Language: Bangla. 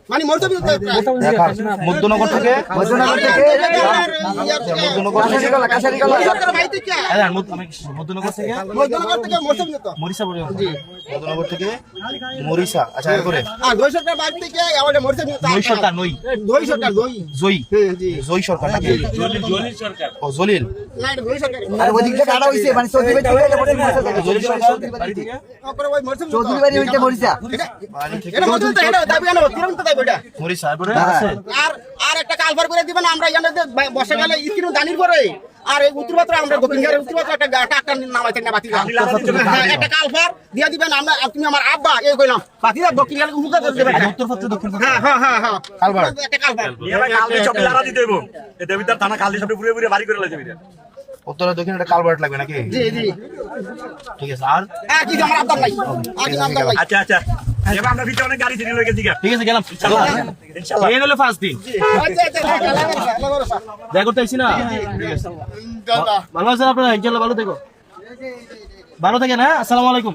মানে মধ্যনগর থেকে মরিচা। আচ্ছা এরপরে জয়ী সরকার নাকি জলিল আর একটা কালভার করে দিবেন আমরা বসে গেলে স্ক্রিন দানির পরে আর উত্তরপাত্র আমরা দক্ষিণ ঘাটের উত্তরপাত্র একটা টাকা নামাইতে না বাতি একটা কালভার দিয়ে দিবেন আমরা তুমি আমার আব্বা এই কইলাম বাতি দক্ষিণ ঘাটে উন্নত করে দিবেন উত্তরপাত্র দক্ষিণ হ্যাঁ কালভার একটা কালভার কালদি সব লারা দিতে হইব এতে ভিতর থানা কালদি সব পুরো পুরো বাড়ি করে লাইতে দিবেন উত্তরে দক্ষিণ একটা কালভার লাগবে নাকি জি ঠিক আছে আর কি আমার আব্বা নাই আচ্ছা আচ্ছা এবার আমরা ভিতরে অনেক গাড়ি ছিল লয়ে গেছি ঠিক আছে গেলাম ইনশাআল্লাহ এই হলো ফার্স্ট দিন দেখা করতে আইছি না ঠিক আছে ভালো আছেন আপনারা ইনশাআল্লাহ ভালো থেকো ভালো থাকেন হ্যাঁ আসসালামু আলাইকুম।